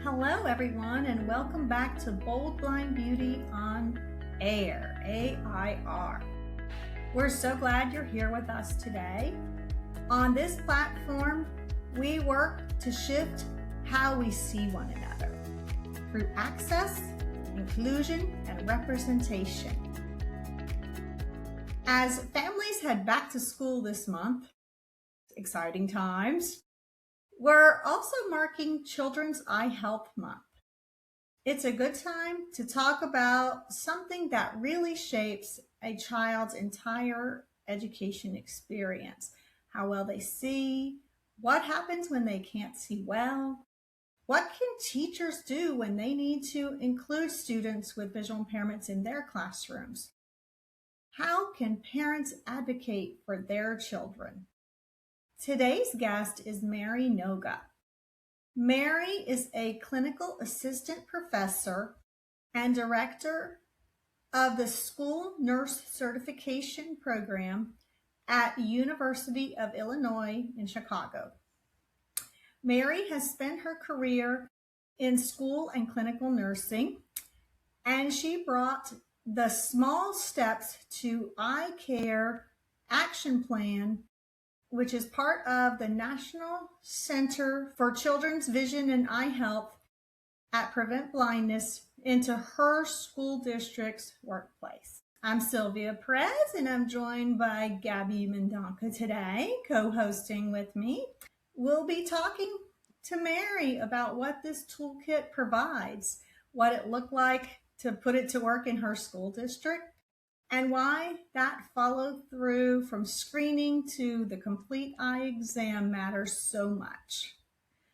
Hello, everyone, and welcome back to Bold Blind Beauty on Air, AIR. We're so glad you're here with us today. On this platform, we work to shift how we see one another through access, inclusion, and representation. As families head back to school this month, exciting times, we're also marking Children's Eye Health Month. It's a good time to talk about something that really shapes a child's entire education experience. How well they see, what happens when they can't see well, what can teachers do when they need to include students with visual impairments in their classrooms? How can parents advocate for their children? Today's guest is Mary Noga. Mary is a clinical assistant professor and director of the School Nurse Certification Program at University of Illinois in Chicago. Mary has spent her career in school and clinical nursing, and she brought the Small Steps to Eye Care Action Plan, which is part of the National Center for Children's Vision and Eye Health at Prevent Blindness, into her school district's workplace. I'm Sylvia Perez, and I'm joined by Gabby today, co-hosting with me. We'll be talking to Mary about what this toolkit provides, what it looked like to put it to work in her school district, and why that follow through from screening to the complete eye exam matters so much.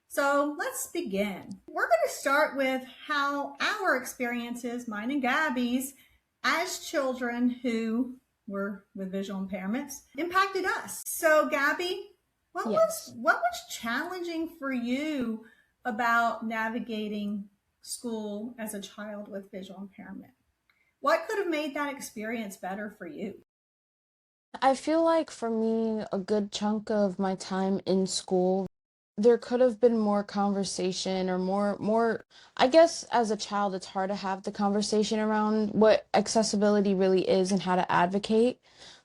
So let's begin. We're going to start with how our experiences, mine and Gabby's, as children who were with visual impairments, impacted us. So Gabby, what was challenging for you about navigating school as a child with visual impairment? What could have made that experience better for you? I feel like for me, a good chunk of my time in school, there could have been more conversation or more, I guess as a child, it's hard to have the conversation around what accessibility really is and how to advocate.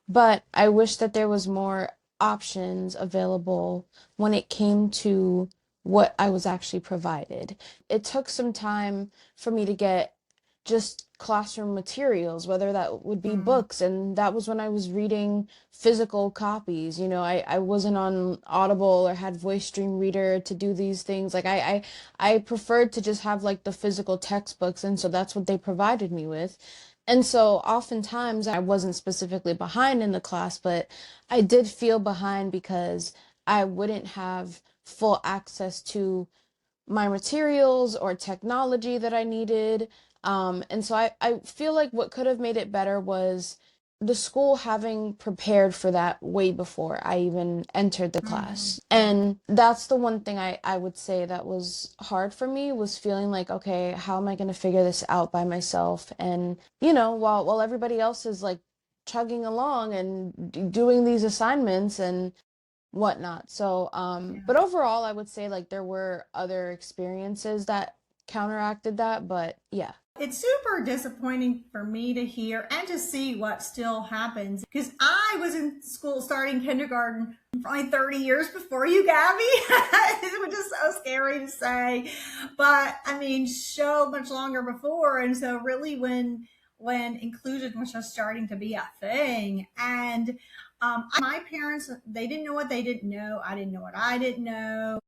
But I wish that there was more options available when it came to what I was actually provided. It took some time for me to get just classroom materials, whether that would be books. And that was when I was reading physical copies. I wasn't on Audible or had Voice Stream Reader to do these things. Like I preferred to just have like the physical textbooks. And so that's what they provided me with. And so oftentimes I wasn't specifically behind in the class, but I did feel behind because I wouldn't have full access to my materials or technology that I needed. And so I feel like what could have made it better was the school having prepared for that way before I even entered the class. And that's the one thing I would say that was hard for me, was feeling like, okay, how am I going to figure this out by myself? And, while everybody else is like chugging along and doing these assignments and whatnot. So, but overall, I would say like there were other experiences that counteracted that, but yeah. It's super disappointing for me to hear and to see what still happens, because I was in school starting kindergarten probably 30 years before you, Gabby. It was just so scary to say, but I mean, so much longer before. And so really when inclusion was just starting to be a thing, and my parents, they didn't know what they didn't know. I didn't know what I didn't know.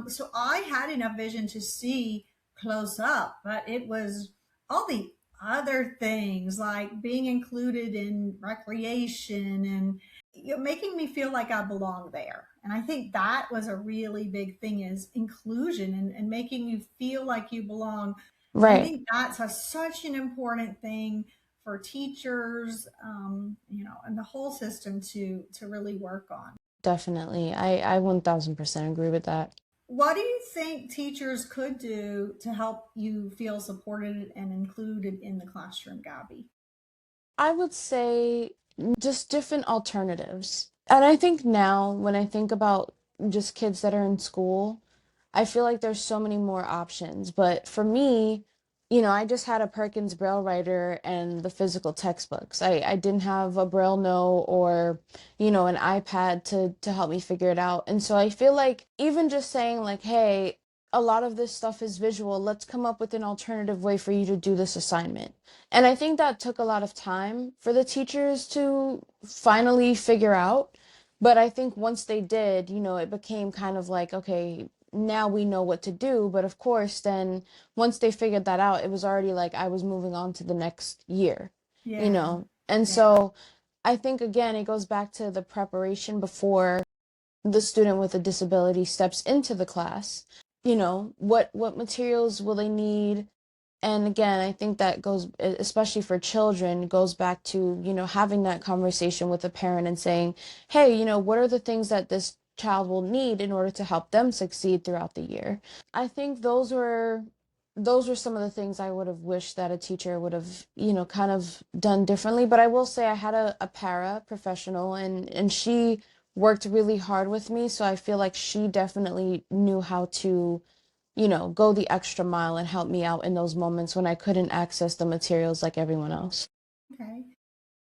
So I had enough vision to see close up, but it was all the other things like being included in recreation and making me feel like I belong there. And I think that was a really big thing, is inclusion and making you feel like you belong. I think that's such an important thing for teachers, and the whole system to really work on. Definitely. I 1000% agree with that. What do you think teachers could do to help you feel supported and included in the classroom, Gabby? I would say just different alternatives. And I think now when I think about just kids that are in school, I feel like there's so many more options. But for me, I just had a Perkins Braille writer and the physical textbooks. I didn't have a Braille note or, an iPad to help me figure it out. And so I feel like even just saying like, hey, a lot of this stuff is visual. Let's come up with an alternative way for you to do this assignment. And I think that took a lot of time for the teachers to finally figure out. But I think once they did, it became kind of like, okay, now we know what to do. But of course, then once they figured that out, it was already like I was moving on to the next year, Yeah. And Yeah. so I think, again, it goes back to the preparation before the student with a disability steps into the class. What materials will they need? And again, I think that goes, especially for children, goes back to, having that conversation with a parent and saying, hey, what are the things that this child will need in order to help them succeed throughout the year? I think those were some of the things I would have wished that a teacher would have, kind of done differently. But I will say I had a para professional and she worked really hard with me. So I feel like she definitely knew how to go the extra mile and help me out in those moments when I couldn't access the materials like everyone else. Okay.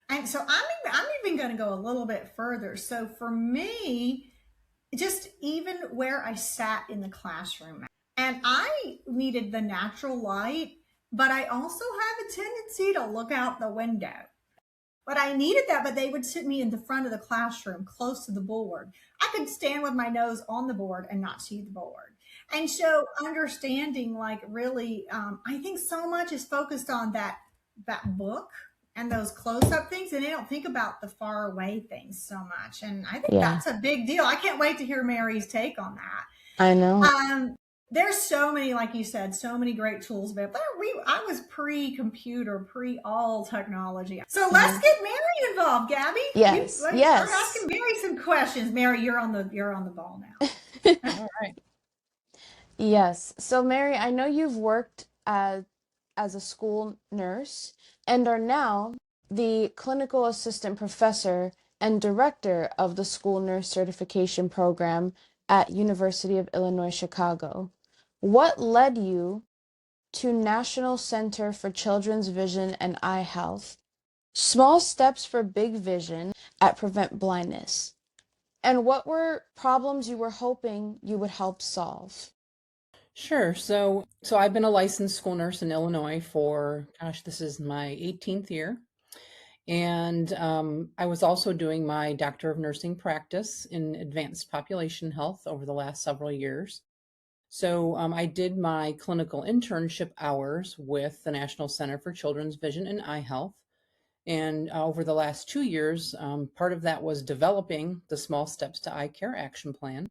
And so I'm even going to go a little bit further. So for me, just even where I sat in the classroom, and I needed the natural light, but I also have a tendency to look out the window. But I needed that, but they would sit me in the front of the classroom close to the board. I could stand with my nose on the board and not see the board. And so understanding like really, I think so much is focused on that book and those close-up things, and they don't think about the far away things so much. And I think Yeah, that's a big deal. I can't wait to hear Mary's take on that. I know. There's so many, like you said, so many great tools. But I was pre-computer, pre-all technology. So let's Mhm. get Mary involved, Gabby. Yes, Let's start yes. asking Mary some questions. Mary, you're on the ball now. All right. Yes. So, Mary, I know you've worked as a school nurse and are now the clinical assistant professor and director of the school nurse certification program at University of Illinois Chicago. What led you to National Center for Children's Vision and Eye Health? Small steps for big vision at Prevent Blindness. And what were problems you were hoping you would help solve? Sure. So I've been a licensed school nurse in Illinois for, gosh, this is my 18th year. And I was also doing my Doctor of Nursing practice in advanced population health over the last several years. So I did my clinical internship hours with the National Center for Children's Vision and Eye Health. And over the last 2 years, part of that was developing the Small Steps to Eye Care Action Plan.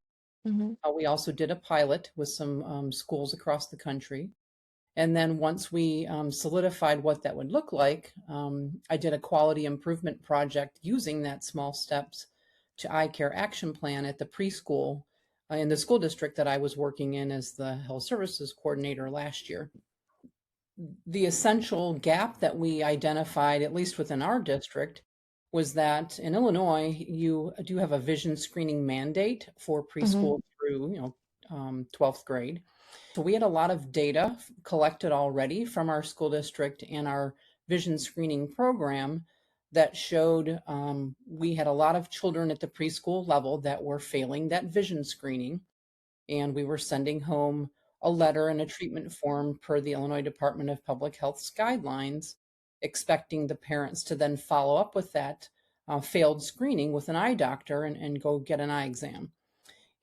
Mm-hmm. We also did a pilot with some schools across the country. And then once we solidified what that would look like, I did a quality improvement project using that Small Steps to Eye Care Action Plan at the preschool in the school district that I was working in as the health services coordinator last year. The essential gap that we identified, at least within our district, was that in Illinois, you do have a vision screening mandate for Mm-hmm. preschool through, 12th grade. So we had a lot of data collected already from our school district and our vision screening program that showed we had a lot of children at the preschool level that were failing that vision screening. And we were sending home a letter and a treatment form per the Illinois Department of Public Health's guidelines, expecting the parents to then follow up with that failed screening with an eye doctor and go get an eye exam.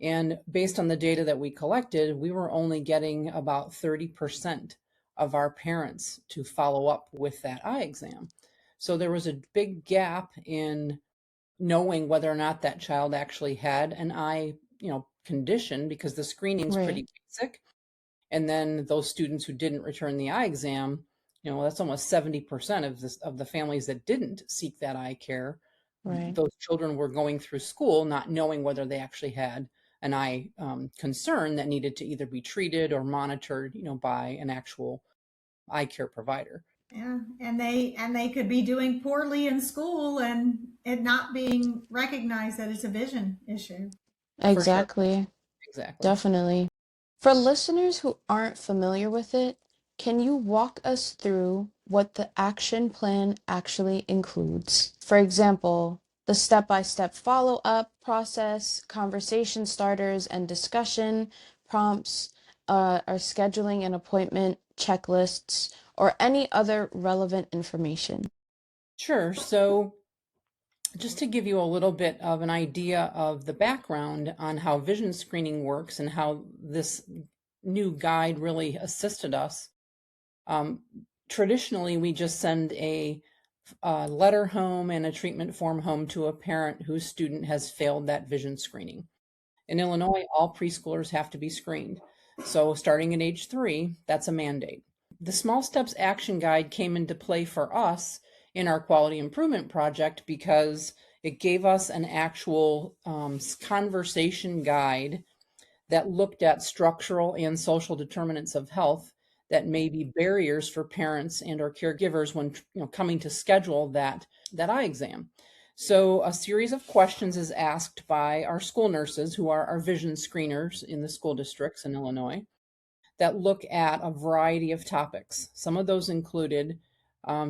And based on the data that we collected, we were only getting about 30% of our parents to follow up with that eye exam. So there was a big gap in knowing whether or not that child actually had an eye, condition, because the screening's Right, pretty basic. And then those students who didn't return the eye exam, that's almost 70% of the families that didn't seek that eye care. right. Those children were going through school not knowing whether they actually had an eye concern that needed to either be treated or monitored, by an actual eye care provider. Yeah, and they could be doing poorly in school and it not being recognized that it's a vision issue. For sure. Exactly. Exactly. Definitely. For listeners who aren't familiar with it, can you walk us through what the action plan actually includes? For example, the step-by-step follow-up process, conversation starters and discussion, prompts, or scheduling an appointment, checklists, or any other relevant information. Sure. So just to give you a little bit of an idea of the background on how vision screening works and how this new guide really assisted us. Traditionally, we just send a letter home and a treatment form home to a parent whose student has failed that vision screening. In Illinois, all preschoolers have to be screened. So starting at age 3, that's a mandate. The Small Steps Action Guide came into play for us in our quality improvement project because it gave us an actual conversation guide that looked at structural and social determinants of health that may be barriers for parents and or caregivers when coming to schedule that eye exam. So a series of questions is asked by our school nurses, who are our vision screeners in the school districts in Illinois, that look at a variety of topics. Some of those included,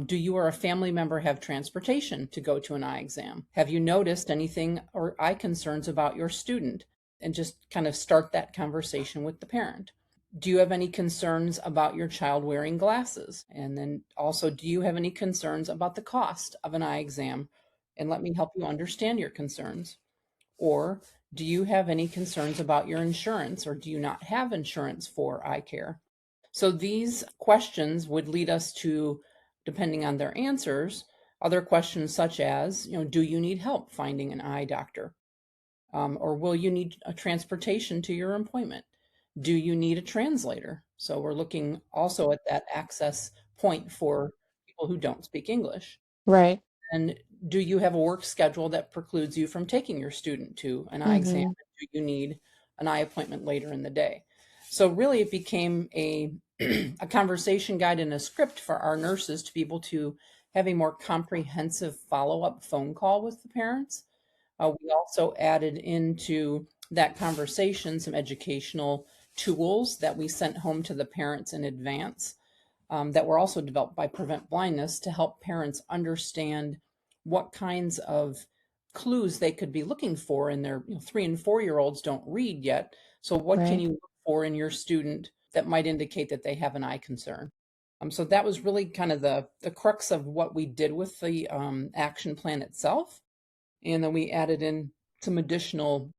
do you or a family member have transportation to go to an eye exam? Have you noticed anything or eye concerns about your student? And just kind of start that conversation with the parent. Do you have any concerns about your child wearing glasses? And then also, do you have any concerns about the cost of an eye exam? And let me help you understand your concerns. Or do you have any concerns about your insurance, or do you not have insurance for eye care? So these questions would lead us to, depending on their answers, other questions such as, do you need help finding an eye doctor? Or will you need a transportation to your appointment? Do you need a translator? So we're looking also at that access point for people who don't speak English. Right. And do you have a work schedule that precludes you from taking your student to an eye exam? Do you need an eye appointment later in the day? So really it became a conversation guide and a script for our nurses to be able to have a more comprehensive follow-up phone call with the parents. We also added into that conversation some educational tools that we sent home to the parents in advance, that were also developed by Prevent Blindness to help parents understand what kinds of clues they could be looking for in their 3 and 4-year-olds don't read yet. So what can you look for in your student that might indicate that they have an eye concern? So that was really kind of the crux of what we did with the action plan itself. And then we added in some additional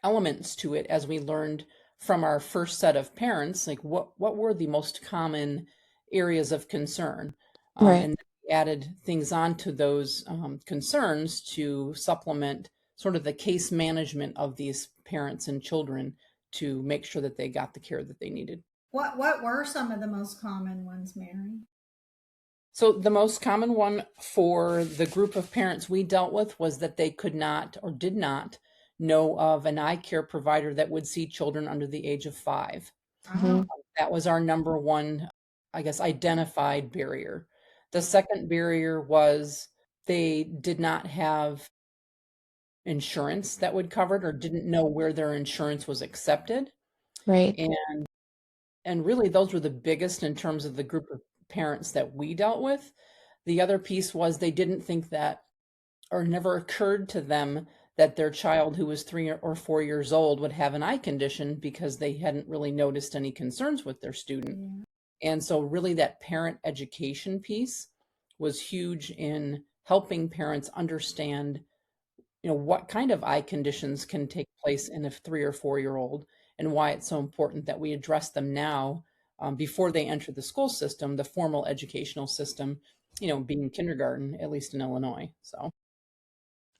elements to it as we learned from our first set of parents, like what were the most common areas of concern. And we added things onto those concerns to supplement sort of the case management of these parents and children to make sure that they got the care that they needed. What were some of the most common ones, Mary? So the most common one for the group of parents we dealt with was that they could not or did not know of an eye care provider that would see children under the age of 5. That was our number one, I guess, identified barrier. The second barrier was they did not have insurance that would cover it or didn't know where their insurance was accepted. Right. And really those were the biggest in terms of the group of parents that we dealt with. The other piece was they didn't think that, or never occurred to them, that their child who was 3 or 4 years old would have an eye condition because they hadn't really noticed any concerns with their student. And so really that parent education piece was huge in helping parents understand, what kind of eye conditions can take place in a 3 or 4-year-old and why it's so important that we address them now, before they enter the school system, the formal educational system, being kindergarten, at least in Illinois. So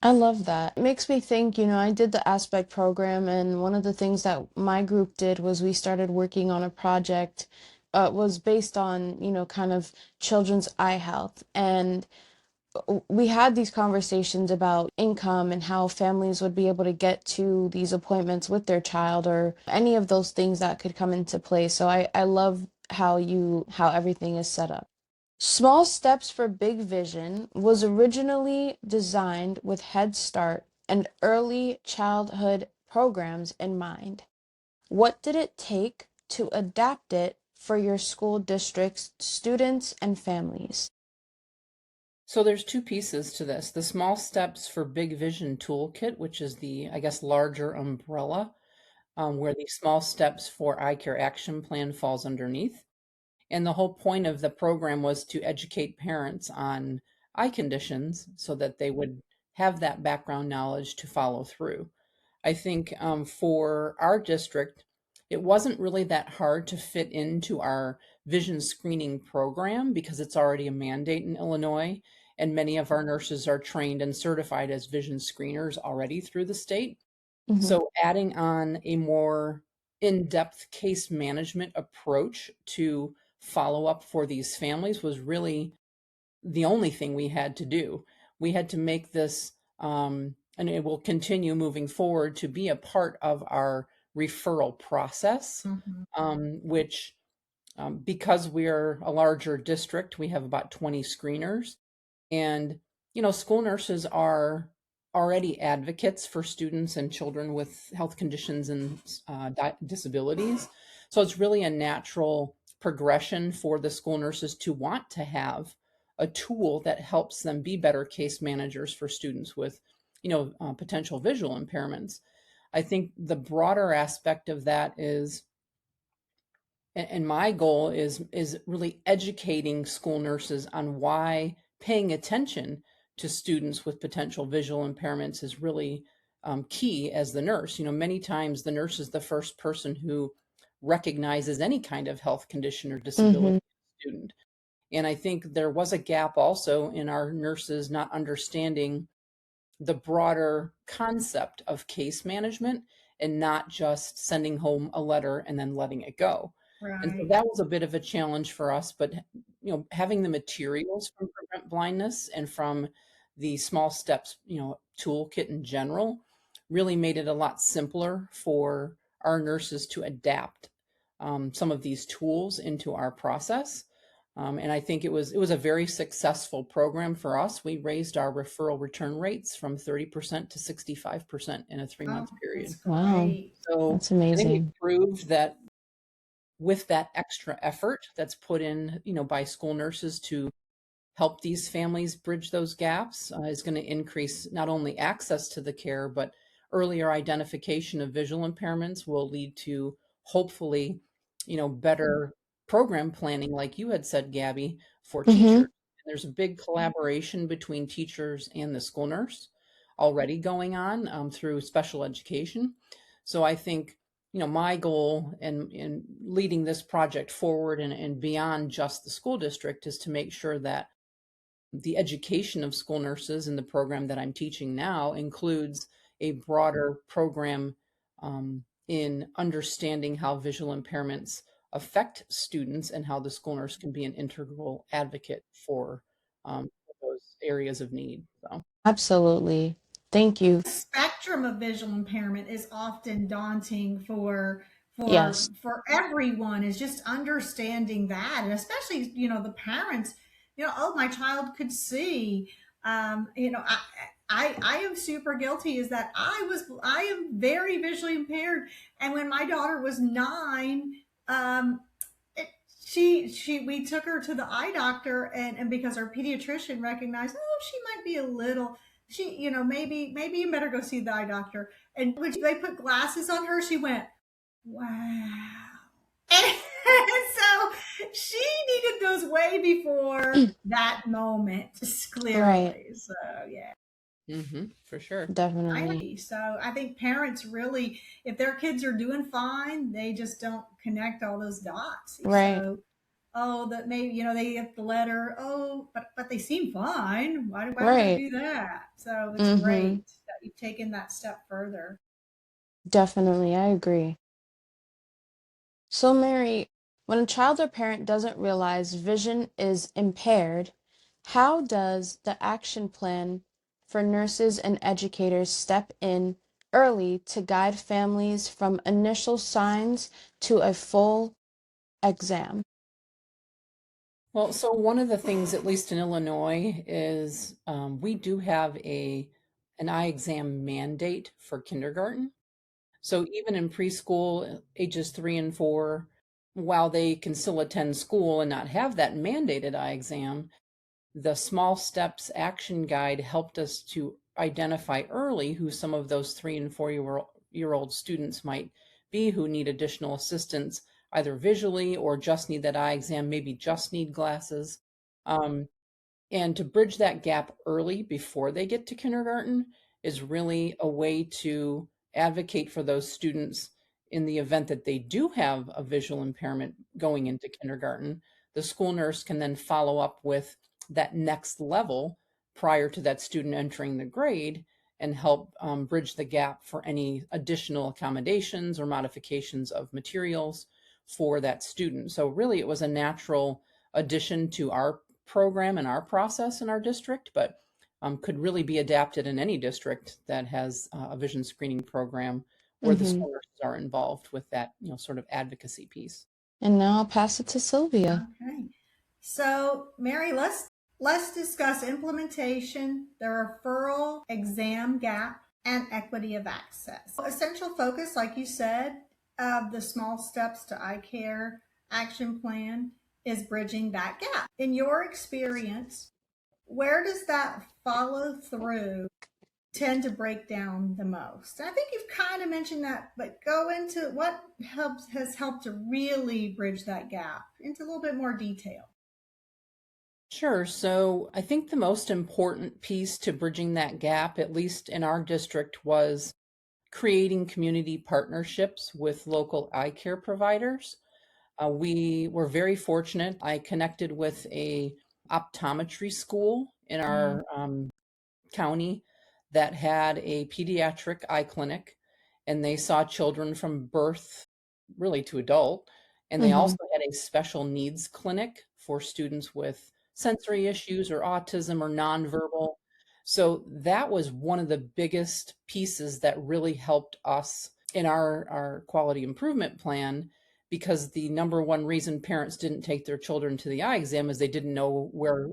I love that. It makes me think, I did the Aspect program, and one of the things that my group did was we started working on a project, was based on, kind of children's eye health. And we had these conversations about income and how families would be able to get to these appointments with their child or any of those things that could come into play. So I love how everything is set up. Small Steps for Big Vision was originally designed with Head Start and early childhood programs in mind. What did it take to adapt it for your school district's students and families? So there's two pieces to this. The small steps for Big Vision Toolkit, which is the, I guess, larger umbrella, where the small steps for Eye Care Action Plan falls underneath. And the whole point of the program was to educate parents on eye conditions so that they would have that background knowledge to follow through. I think for our district, it wasn't really that hard to fit into our vision screening program because it's already a mandate in Illinois, and many of our nurses are trained and certified as vision screeners already through the state. Mm-hmm. So adding on a more in-depth case management approach to follow up for these families was really the only thing we had to do. We had to make this, and it will continue moving forward to be a part of our referral process, which, because we're a larger district, we have about 20 screeners. And, school nurses are already advocates for students and children with health conditions and disabilities. So it's really a natural progression for the school nurses to want to have a tool that helps them be better case managers for students with, potential visual impairments. I think the broader aspect of that is, and my goal is really educating school nurses on why paying attention to students with potential visual impairments is really key as the nurse. Many times the nurse is the first person who recognizes any kind of health condition or disability Mm-hmm. in a student. And I think there was a gap also in our nurses not understanding the broader concept of case management and not just sending home a letter and then letting it go. And so Right. that was a bit of a challenge for us, but having the materials from Prevent Blindness and from the Small Steps, toolkit in general really made it a lot simpler for our nurses to adapt some of these tools into our process. And I think it was a very successful program for us. We raised our referral return rates from 30% to 65% in a 3-month Oh, that's period. Wow, great. So that's I think we amazing. proved that with that extra effort that's put in, by school nurses to help these families bridge those gaps, is going to increase not only access to the care, but earlier identification of visual impairments will lead to hopefully, better program planning, like you had said, Gabby, for Mm-hmm. teachers. There's a big collaboration between teachers and the school nurse already going on through special education. So I think, my goal in leading this project forward and beyond just the school district is to make sure that the education of school nurses in the program that I'm teaching now includes a broader program in understanding how visual impairments affect students and how the school nurse can be an integral advocate for those areas of need. So, Absolutely. Thank you. Spectrum of visual impairment is often daunting for Yes. everyone, is just understanding that, and especially the parents, oh, my child could see. I am super guilty, is that I am very visually impaired, and when my daughter was 9, um, it, she we took her to the eye doctor, and because our pediatrician recognized, oh, she might be a little, maybe you better go see the eye doctor. And when they put glasses on her, she went, wow. And so she needed those way before that moment, just Right. clearly. So yeah. for sure. Definitely. So I think parents really, if their kids are doing fine, they just don't connect all those dots. Right. So, oh, that maybe they get the letter. Oh, but they seem fine. Why would I Right. do that? So it's Mm-hmm. great that you've taken that step further. Definitely. I agree. So, Mary, when a child or parent doesn't realize vision is impaired, how does the action plan for nurses and educators step in early to guide families from initial signs to a full exam? Well, so one of the things, at least in Illinois, is we do have an eye exam mandate for kindergarten. So even in preschool, ages 3 and 4, while they can still attend school and not have that mandated eye exam, the Small Steps Action Guide helped us to identify early who some of those 3 and 4 year old students might be who need additional assistance, either visually or just need that eye exam, maybe just need glasses. And to bridge that gap early before they get to kindergarten is really a way to advocate for those students in the event that they do have a visual impairment going into kindergarten. The school nurse can then follow up with that next level prior to that student entering the grade and help bridge the gap for any additional accommodations or modifications of materials for that student. So really it was a natural addition to our program and our process in our district, but could really be adapted in any district that has a vision screening program where the Mm-hmm. school nurses are involved with that, sort of advocacy piece. And now I'll pass it to Sylvia. Okay. So, Mary, let's discuss implementation, the referral exam gap, and equity of access. Essential focus, like you said, of the Small Steps to Eye Care action plan is bridging that gap. In your experience, where does that follow through tend to break down the most? And I think you've kind of mentioned that, but go into what has helped to really bridge that gap into a little bit more detail. Sure. So I think the most important piece to bridging that gap, at least in our district, was creating community partnerships with local eye care providers. We were very fortunate. I connected with a optometry school in our county that had a pediatric eye clinic, and they saw children from birth really to adult. And they Mm-hmm. also had a special needs clinic for students with sensory issues or autism or nonverbal. So that was one of the biggest pieces that really helped us in our quality improvement plan, because the number one reason parents didn't take their children to the eye exam is they didn't know where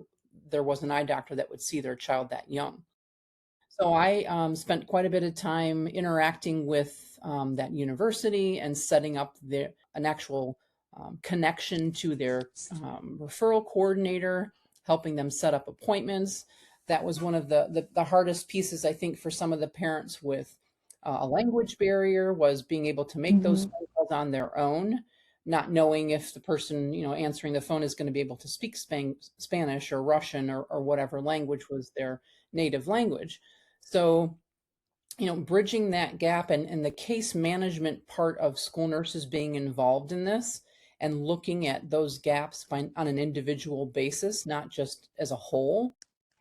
there was an eye doctor that would see their child that young. So I spent quite a bit of time interacting with that university and setting up an actual connection to their referral coordinator, helping them set up appointments. That was one of the hardest pieces, I think, for some of the parents with a language barrier, was being able to make those Mm-hmm. phone calls on their own, not knowing if the person answering the phone is going to be able to speak Spanish or Russian or whatever language was their native language. So, bridging that gap and the case management part of school nurses being involved in this and looking at those gaps on an individual basis, not just as a whole,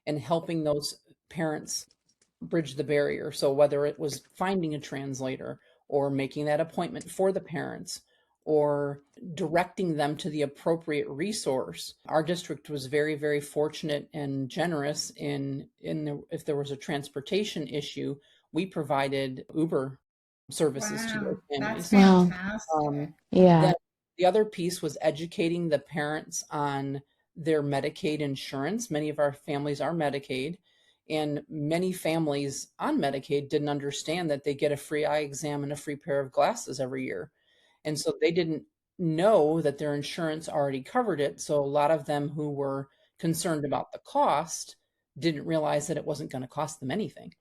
and helping those parents bridge the barrier. So whether it was finding a translator or making that appointment for the parents or directing them to the appropriate resource. Our district was very, very fortunate and generous if there was a transportation issue, we provided Uber services to those Wow, that's families. Wow. fantastic. Yeah. Then the other piece was educating the parents on their Medicaid insurance. Many of our families are Medicaid, and many families on Medicaid didn't understand that they get a free eye exam and a free pair of glasses every year. And so they didn't know that their insurance already covered it. So a lot of them who were concerned about the cost didn't realize that it wasn't going to cost them anything.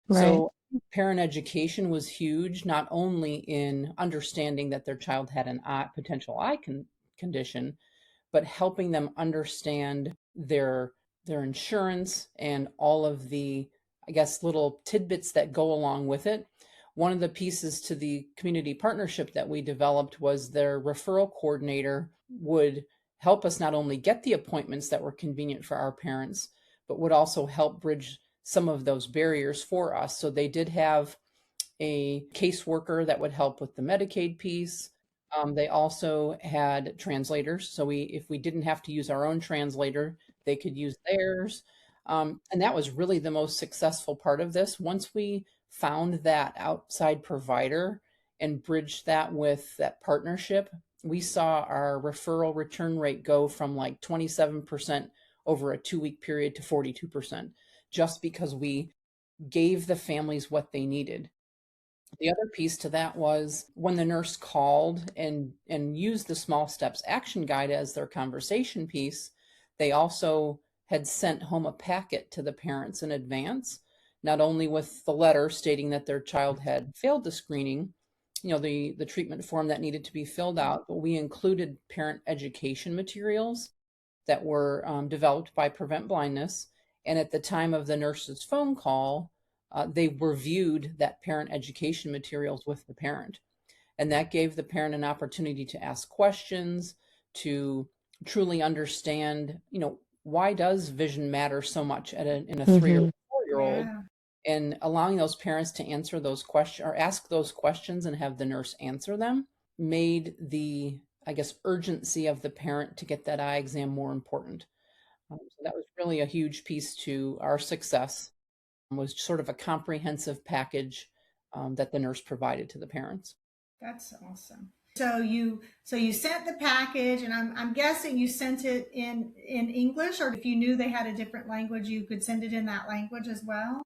Right. So parent education was huge, not only in understanding that their child had an potential eye condition, but helping them understand their insurance and all of the, I guess, little tidbits that go along with it. One of the pieces to the community partnership that we developed was their referral coordinator would help us not only get the appointments that were convenient for our parents, but would also help bridge some of those barriers for us. So they did have a caseworker that would help with the Medicaid piece. They also had translators. So if we didn't have to use our own translator, they could use theirs. And that was really the most successful part of this. Once we found that outside provider and bridged that with that partnership, we saw our referral return rate go from like 27% over a 2-week period to 42%, just because we gave the families what they needed. The other piece to that was when the nurse called and used the small steps action guide as their conversation piece, they also had sent home a packet to the parents in advance, not only with the letter stating that their child had failed the screening, the treatment form that needed to be filled out, but we included parent education materials that were developed by Prevent Blindness. And at the time of the nurse's phone call, they reviewed that parent education materials with the parent. And that gave the parent an opportunity to ask questions, to truly understand, why does vision matter so much in a 3 or Mm-hmm. 4-year-old? Yeah. And allowing those parents to answer those questions or ask those questions and have the nurse answer them made the, I guess, urgency of the parent to get that eye exam more important. So that was really a huge piece to our success, was sort of a comprehensive package that the nurse provided to the parents. That's awesome. So you sent the package, and I'm guessing you sent it in English, or if you knew they had a different language, you could send it in that language as well.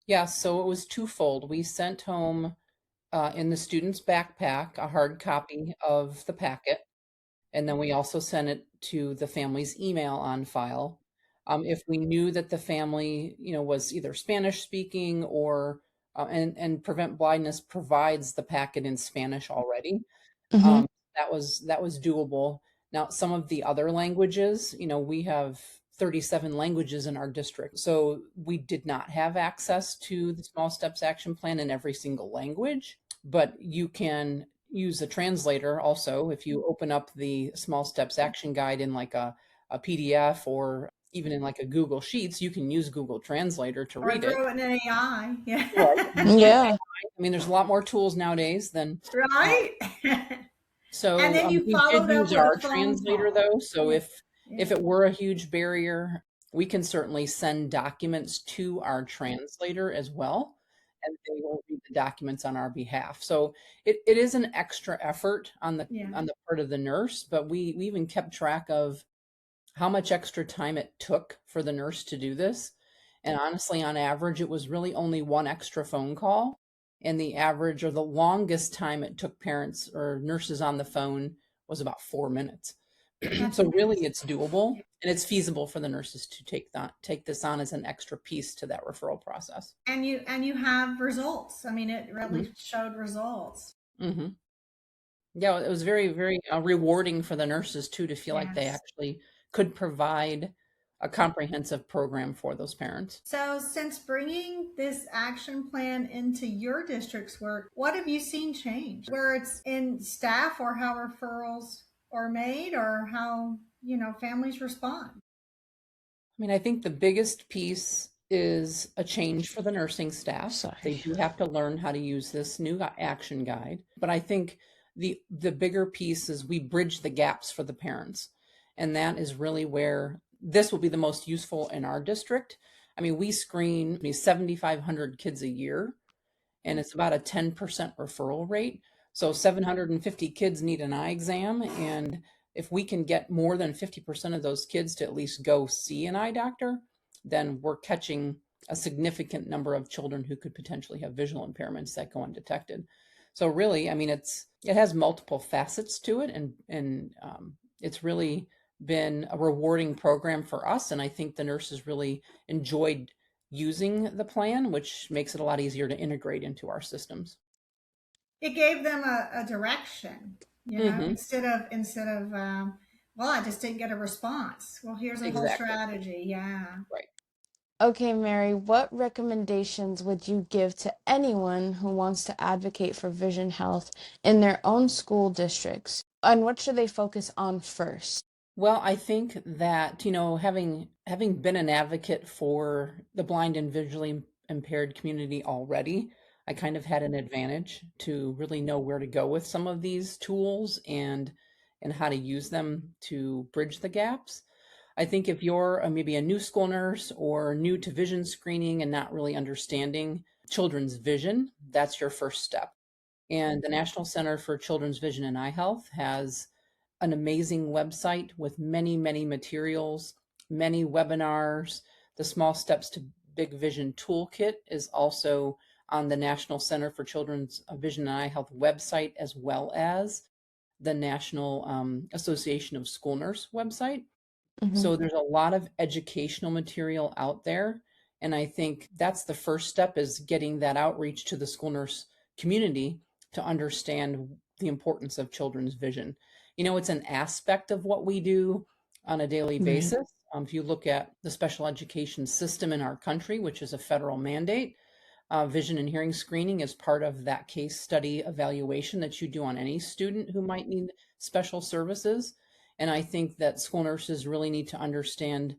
Yeah, so it was twofold. We sent home in the student's backpack a hard copy of the packet, and then we also sent it to the family's email on file. If we knew that the family, was either Spanish speaking or and Prevent Blindness provides the packet in Spanish already, Mm-hmm. um, that was doable. Now, some of the other languages, we have 37 languages in our district, so we did not have access to the Small Steps Action Plan in every single language, but you can use a translator also. If you open up the Small Steps Action Guide in like a PDF or even in like a Google Sheets, you can use Google Translator to Or read it. throw it in an AI. Right. Yeah. Yeah. I mean, there's a lot more tools nowadays than uh, Right. And so then you we did followed up use with a our phone translator call. though. So Yeah. if Yeah. it were a huge barrier, we can certainly send documents to our translator as well, and they will read the documents on our behalf. So it is an extra effort on the Yeah. part of the nurse, but we even kept track of how much extra time it took for the nurse to do this. And honestly, on average, it was really only one extra phone call. And the average or the longest time it took parents or nurses on the phone was about 4 minutes. That's So really amazing. it's doable and it's feasible for the nurses to take this on as an extra piece to that referral process. And you have results. I mean, it Hmm. really showed results. Hmm. Yeah, it was very, very rewarding for the nurses too to feel like they Yes. actually could provide a comprehensive program for those parents. So, since bringing this action plan into your district's work, what have you seen change? Where it's in staff, or how referrals are made, or how, families respond? I mean, I think the biggest piece is a change for the nursing staff. They Sorry. do have to learn how to use this new action guide. But I think the bigger piece is we bridge the gaps for the parents. And that is really where this will be the most useful in our district. I mean, we screen 7,500 kids a year, and it's about a 10% referral rate. So 750 kids need an eye exam, and if we can get more than 50% of those kids to at least go see an eye doctor, then we're catching a significant number of children who could potentially have visual impairments that go undetected. So really, I mean, it has multiple facets to it, and it's really been a rewarding program for us, and I think the nurses really enjoyed using the plan, which makes it a lot easier to integrate into our systems. It gave them a direction, Hmm. well, I just didn't get a response. Well, here's a whole Exactly. strategy. Yeah. Right. Okay, Mary, what recommendations would you give to anyone who wants to advocate for vision health in their own school districts? And what should they focus on first? Well, I think that, having been an advocate for the blind and visually impaired community already, I kind of had an advantage to really know where to go with some of these tools and how to use them to bridge the gaps. I think if you're maybe a new school nurse or new to vision screening and not really understanding children's vision, that's your first step. And the National Center for Children's Vision and Eye Health has an amazing website with many, many materials, many webinars. The Small Steps to Big Vision Toolkit is also on the National Center for Children's Vision and Eye Health website, as well as the National Association of School Nurse website. So there's a lot of educational material out there. And I think that's the first step, is getting that outreach to the school nurse community to understand the importance of children's vision. It's an aspect of what we do on a daily Right. basis. If you look at the special education system in our country, which is a federal mandate, vision and hearing screening is part of that case study evaluation that you do on any student who might need special services. And I think that school nurses really need to understand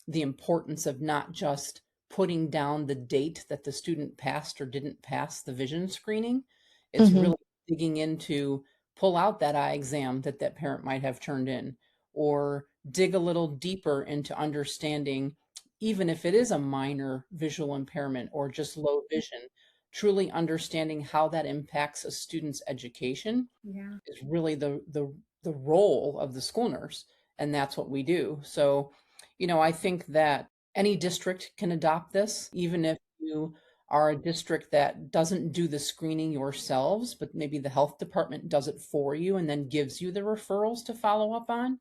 the importance of not just putting down the date that the student passed or didn't pass the vision screening. It's Mm-hmm. really digging into, pull out that eye exam that that parent might have turned in, or dig a little deeper into understanding, even if it is a minor visual impairment or just low vision, truly understanding how that impacts a student's education Yeah. is really the role of the school nurse. And that's what we do. So, I think that any district can adopt this, even if you are a district that doesn't do the screening yourselves, but maybe the health department does it for you and then gives you the referrals to follow up on.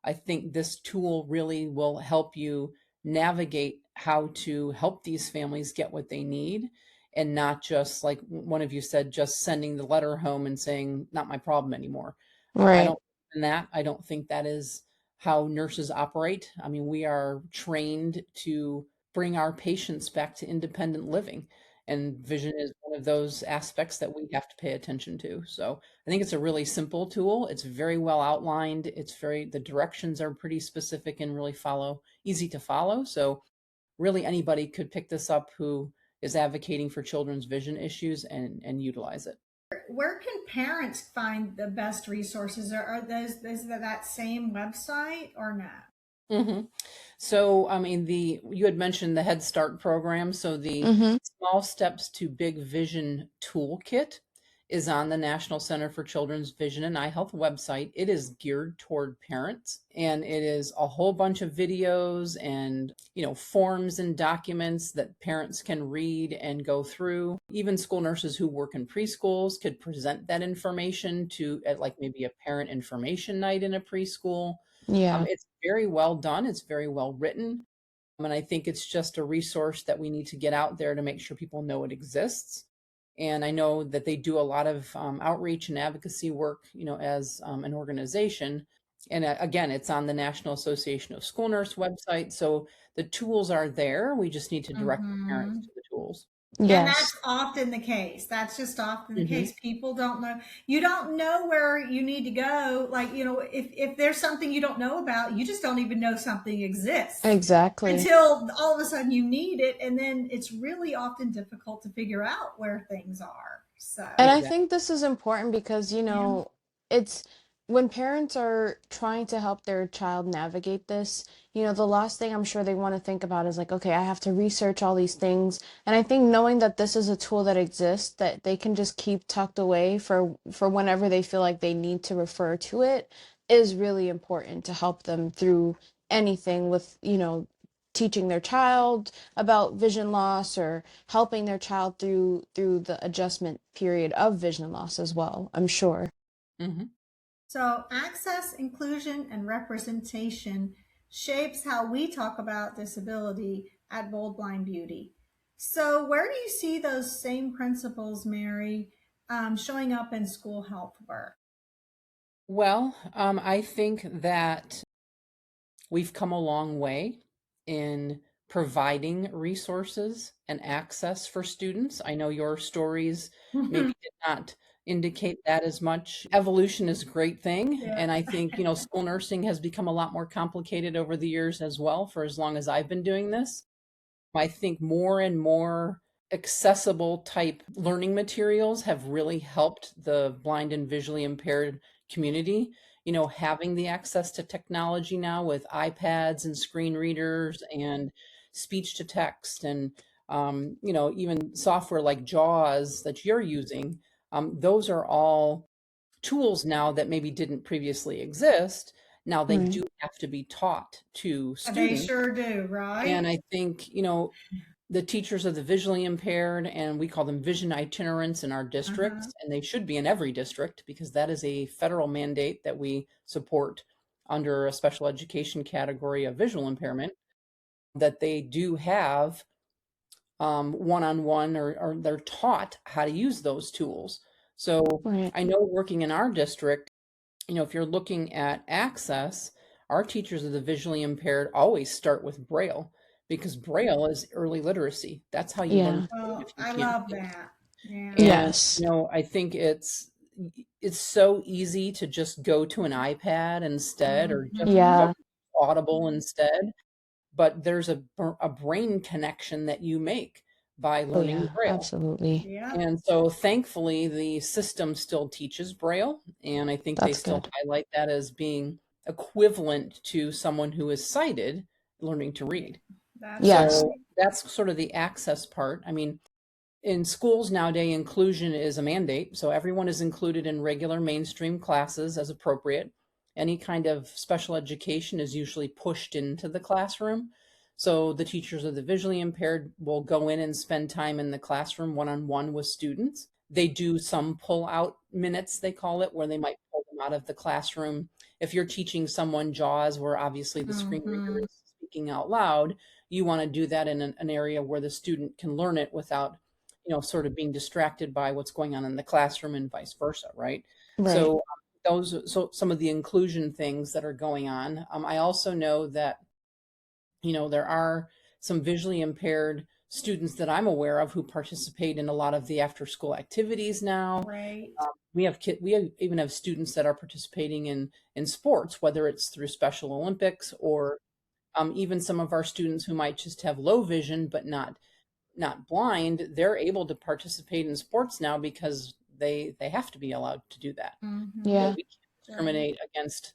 I think this tool really will help you navigate how to help these families get what they need, and not just, like one of you said, just sending the letter home and saying, not my problem anymore. I Right. don't believe in that. I don't think that is how nurses operate. I mean, we are trained to bring our patients back to independent living, and vision is one of those aspects that we have to pay attention to. So I think it's a really simple tool. It's very well outlined. The directions are pretty specific and really easy to follow. So really anybody could pick this up who is advocating for children's vision issues and utilize it. Where can parents find the best resources? Are those is that same website or not? Mm-hmm. So, I mean, you had mentioned the Head Start program. So the Mm-hmm. Small Steps to Big Vision Toolkit is on the National Center for Children's Vision and Eye Health website. It is geared toward parents, and it is a whole bunch of videos and, forms and documents that parents can read and go through. Even school nurses who work in preschools could present that information at like maybe a parent information night in a preschool. Yeah. It's very well done. It's very well written. And I think it's just a resource that we need to get out there to make sure people know it exists. And I know that they do a lot of outreach and advocacy work, as an organization. And again, it's on the National Association of School Nurse website. So the tools are there. We just need to direct the parents Mm-hmm. to the tools. And Yes. that's often the case. That's just often the Mm-hmm. case. People don't know. You don't know where you need to go. Like, if there's something you don't know about, you just don't even know something exists Exactly. until all of a sudden you need it. And then it's really often difficult to figure out where things are. So, And I Exactly. think this is important because, yeah. it's when parents are trying to help their child navigate this, the last thing I'm sure they want to think about is like, okay, I have to research all these things. And I think knowing that this is a tool that exists that they can just keep tucked away for whenever they feel like they need to refer to it is really important to help them through anything with, teaching their child about vision loss or helping their child through the adjustment period of vision loss as well, I'm sure. Mm-hmm. So, access, inclusion, and representation shapes how we talk about disability at Bold Blind Beauty. So, where do you see those same principles, Mary, showing up in school health work? Well, I think that we've come a long way in providing resources and access for students. I know your stories maybe did not indicate that as much. Evolution is a great thing. Yeah. And I think, school nursing has become a lot more complicated over the years as well, for as long as I've been doing this. I think more and more accessible type learning materials have really helped the blind and visually impaired community. Having the access to technology now with iPads and screen readers and speech to text and, even software like JAWS that you're using, those are all tools now that maybe didn't previously exist. Now they Right. do have to be taught to They students. sure do, And right? I think, the teachers of the visually impaired, and we call them vision itinerants in our districts, Uh-huh. and they should be in every district because that is a federal mandate that we support under a special education category of visual impairment, that they do have one-on-one, or they're taught how to use those tools. So Right. I know working in our district, if you're looking at access, our teachers of the visually impaired always start with Braille because Braille is early literacy. That's how you learn Yeah. to read Oh, if you I can't love see. that. Yeah. And, Yes. I think it's so easy to just go to an iPad instead, or just go Mhm. Yeah. to Audible instead. But there's a brain connection that you make by Oh learning yeah, Braille. absolutely. Yep. And so thankfully, the system still teaches Braille, and I think they That's still good. highlight that as being equivalent to someone who is sighted learning to Yeah. read. That's Yes. So right. that's sort of the access part. I mean, in schools nowadays, inclusion is a mandate. So everyone is included in regular mainstream classes as appropriate. Any kind of special education is usually pushed into the classroom. So the teachers of the visually impaired will go in and spend time in the classroom one-on-one with students. They do some pull-out minutes, they call it, where they might pull them out of the classroom. If you're teaching someone JAWS, where obviously the screen reader Mhm. is speaking out loud, you want to do that in an area where the student can learn it without sort of being distracted by what's going on in the classroom and vice versa, right? Right. So so some of the inclusion things that are going on. I also know that there are some visually impaired students that I'm aware of who participate in a lot of the after school activities now. Great. We even have students that are participating in sports, whether it's through Special Olympics, or even some of our students who might just have low vision but not blind. They're able to participate in sports now because they have to be allowed to do that. Mhm. Yeah. We can't Right. discriminate against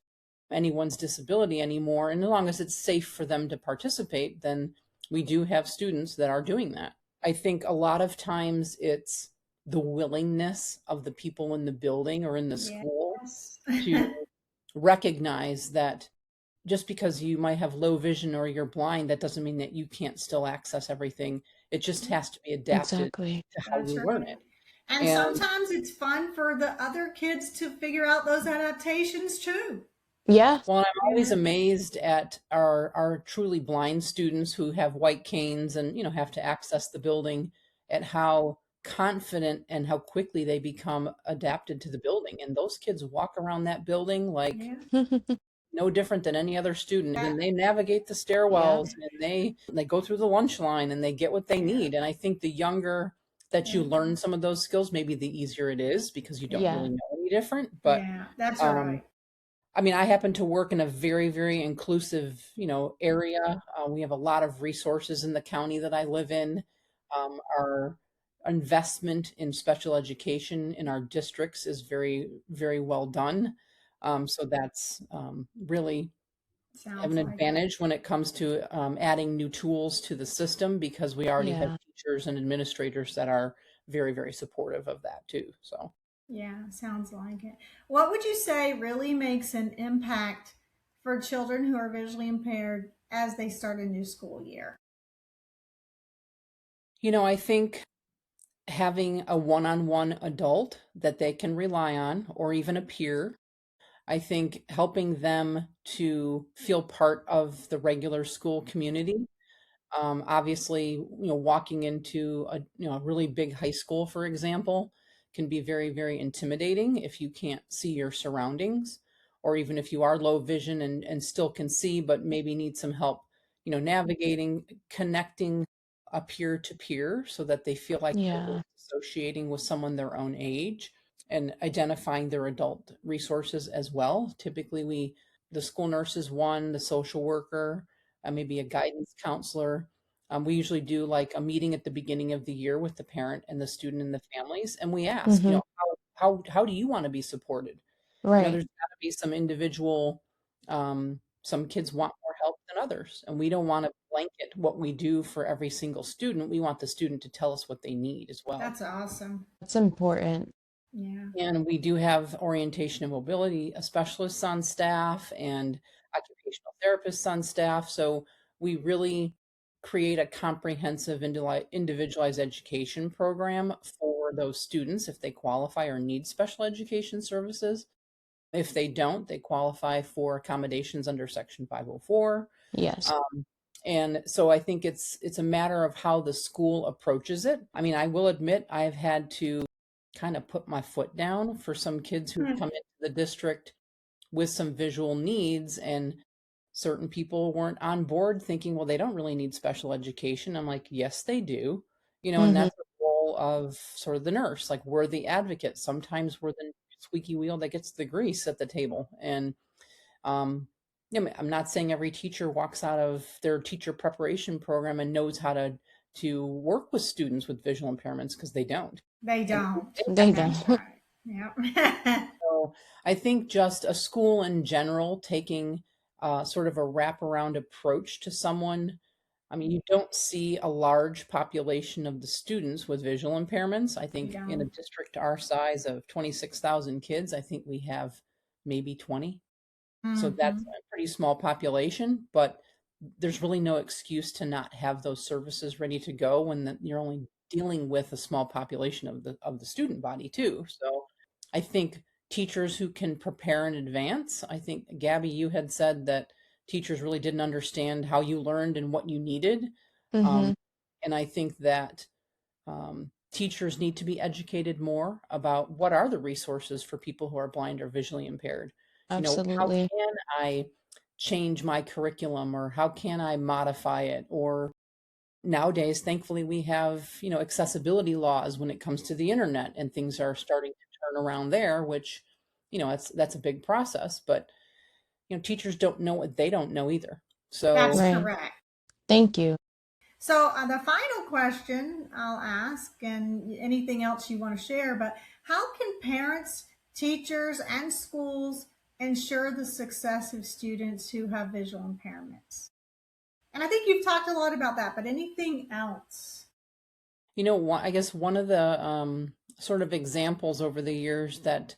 anyone's disability anymore, and as long as it's safe for them to participate, then we do have students that are doing that. I think a lot of times it's the willingness of the people in the building or in the school Yes. to recognize that just because you might have low vision or you're blind, that doesn't mean that you can't still access everything. It just has to be adapted Exactly. to how That's you learn right. it. And And sometimes it's fun for the other kids to figure out those adaptations too. Yeah. well, I'm You always know? amazed at our truly blind students who have white canes and have to access the building, at how confident and how quickly they become adapted to the building. And those kids walk around that building like Yeah. no different than any other student, That, and they navigate the Yeah. stairwells, and they go through the lunch line, and they get what they yeah. need. And I think the younger that you Yeah. learn some of those skills, maybe the easier it is because you don't Yeah. really know any different. But Yeah. That's um right. I mean, I happen to work in a very, very inclusive, area. We have a lot of resources in the county that I live in. Our investment in special education in our districts is very, very well done. So that's really have Sounds an like it. advantage when it comes to adding new tools to the system, because we already have Yeah. teachers and administrators that are very, very supportive of that too. So. Yeah, sounds like it. What would you say really makes an impact for children who are visually impaired as they start a new school year? I think having a one-on-one adult that they can rely on, or even a peer, I think helping them to feel part of the regular school community. Obviously, walking into a really big high school, for example, can be very, very intimidating if you can't see your surroundings, or even if you are low vision and still can see, but maybe need some help, navigating, connecting a peer to peer so that they feel like they're Yeah. associating with someone their own age, and identifying their adult resources as well. Typically, the school nurse is one, the social worker, maybe a guidance counselor. We usually do like a meeting at the beginning of the year with the parent and the student and the families, and we ask, Mm-hmm. how do you want to be supported? Right. There's got to be some individual. Some kids want more help than others, and we don't want to blanket what we do for every single student. We want the student to tell us what they need as well. That's awesome. That's important. Yeah. And we do have orientation and mobility specialists on staff and occupational therapists on staff. So we really create a comprehensive individualized education program for those students if they qualify or need special education services. If they don't, they qualify for accommodations under Section 504. Yes. And so I think it's a matter of how the school approaches it. I mean, I will admit I've had to kind of put my foot down for some kids who've come into the district with some visual needs, and certain people weren't on board thinking, well, they don't really need special education. I'm like, yes, they do. And Mm-hmm. that's the role of sort of the nurse. Like, we're the advocate. Sometimes we're the squeaky wheel that gets the grease at the table. And I'm not saying every teacher walks out of their teacher preparation program and knows how to work with students with visual impairments, because they don't. They don't. They That's don't. right. Yeah. So I think just a school in general taking sort of a wraparound approach to someone. I mean, you don't see a large population of the students with visual impairments. I think in a district our size of 26,000 kids, I think we have maybe 20. So that's a pretty small population, but there's really no excuse to not have those services ready to go when you're only dealing with a small population of the student body too. So I think teachers who can prepare in advance. I think, Gabby, you had said that teachers really didn't understand how you learned and what you needed. Mm-hmm. And I think that teachers need to be educated more about what are the resources for people who are blind or visually impaired. Absolutely. How can I change my curriculum, or how can I modify it? Or nowadays, thankfully, we have, accessibility laws when it comes to the internet, and things are starting to turn around there, which, that's a big process. But, teachers don't know what they don't know either. So That's Right. correct. Thank you. So the final question I'll ask, and anything else you want to share, but how can parents, teachers, and schools ensure the success of students who have visual impairments? And I think you've talked a lot about that, but anything else? I guess one of the sort of examples over the years that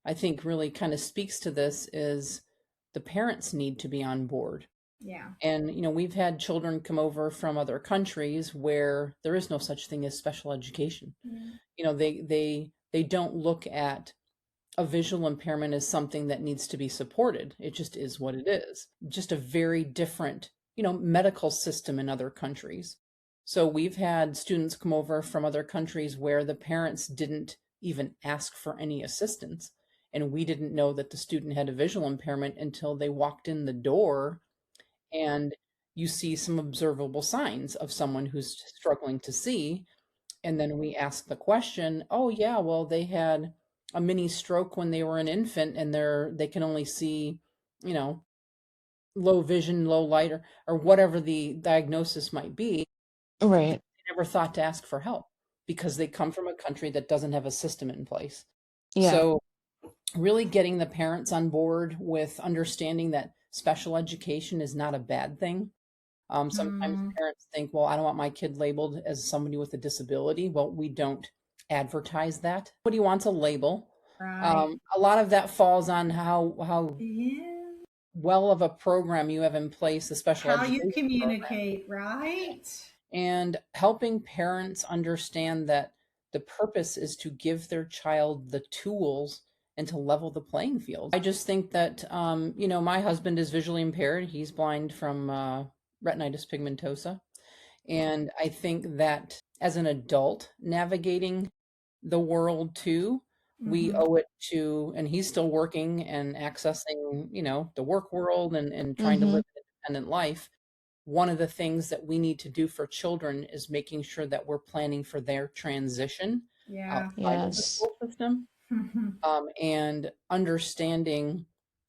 I think really kind of speaks to this is the parents need to be on board. Yeah. And, we've had children come over from other countries where there is no such thing as special education. Yeah. They don't look at a visual impairment as something that needs to be supported. It just is what it is. Just a very different, medical system in other countries. So we've had students come over from other countries where the parents didn't even ask for any assistance. And we didn't know that the student had a visual impairment until they walked in the door, and you see some observable signs of someone who's struggling to see. And then we ask the question, oh yeah, well, they had a mini stroke when they were an infant, and they can only see, low vision, low light, or whatever the diagnosis might be. Right. They never thought to ask for help because they come from a country that doesn't have a system in place. Yeah. So really getting the parents on board with understanding that special education is not a bad thing. Sometimes parents think, well, I don't want my kid labeled as somebody with a disability. Well, we don't advertise that. Nobody wants a label. Right. A lot of that falls on how Yeah. well of a program you have in place, the special How education you communicate, program, right? and helping parents understand that the purpose is to give their child the tools and to level the playing field. I just think that, my husband is visually impaired. He's blind from retinitis pigmentosa. And I think that as an adult navigating the world too, we owe it to, and he's still working and accessing, the work world and trying to live an independent life. One of the things that we need to do for children is making sure that we're planning for their transition Yeah. outside of the Yes. school system, and understanding,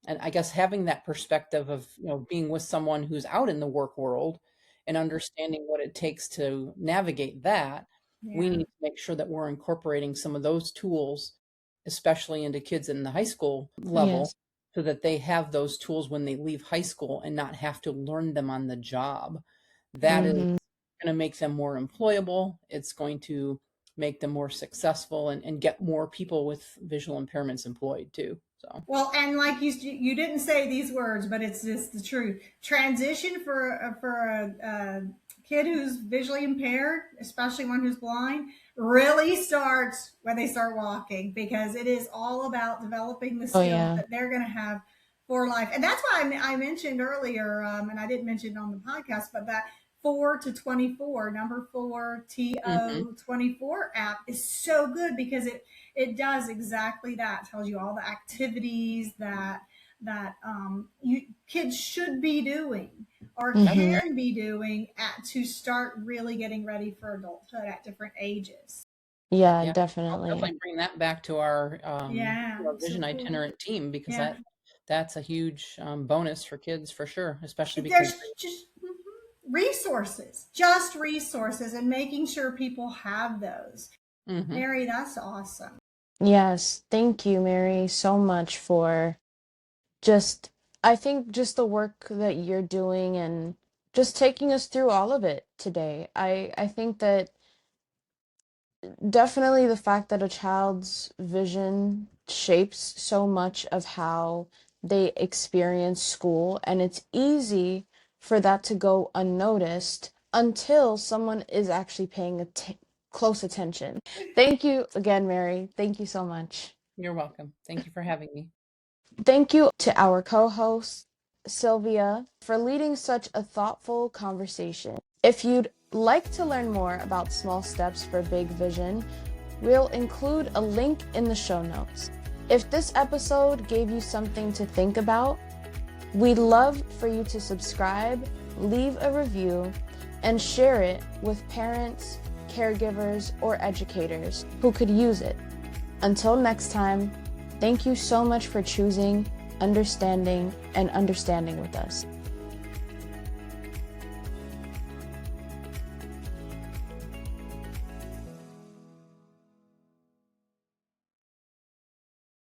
and I guess having that perspective of, being with someone who's out in the work world and understanding what it takes to navigate that. We Yeah. need to make sure that we're incorporating some of those tools, especially into kids in the high school level, Yes. so that they have those tools when they leave high school and not have to learn them on the job. That is going to make them more employable. It's going to make them more successful and get more people with visual impairments employed too. So, Well, and like you didn't say these words, but it's just the truth. Transition for a kid who's visually impaired, especially one who's blind, really starts when they start walking, because it is all about developing the Oh skills yeah. that they're going to have for life. And that's why I mentioned earlier, and I didn't mention it on the podcast, but that 4 to 24, number 4, Mm-hmm. TO 24 app is so good, because it does exactly that. It tells you all the activities that you kids should be doing or That's Mm-hmm. great. can be doing to start really getting ready for adulthood at different ages. Yeah, Yeah, I'll definitely. definitely bring that back Yeah, to our so vision cool. itinerant team, because Yeah, that's a huge bonus for kids for sure, especially because there's just resources, just resources, and making sure people have those. hmm Mary, that's awesome. Yes, thank you, Mary, so much for just, I think just the work that you're doing and just taking us through all of it today. I think that definitely the fact that a child's vision shapes so much of how they experience school, and it's easy for that to go unnoticed until someone is actually paying close attention. Thank you again, Mary. Thank you so much. You're welcome. Thank you for having me. Thank you to our co-host, Sylvia, for leading such a thoughtful conversation. If you'd like to learn more about small steps for big vision, we'll include a link in the show notes. If this episode gave you something to think about, we'd love for you to subscribe, leave a review, and share it with parents, caregivers, or educators who could use it. Until next time, thank you so much for choosing, understanding with us.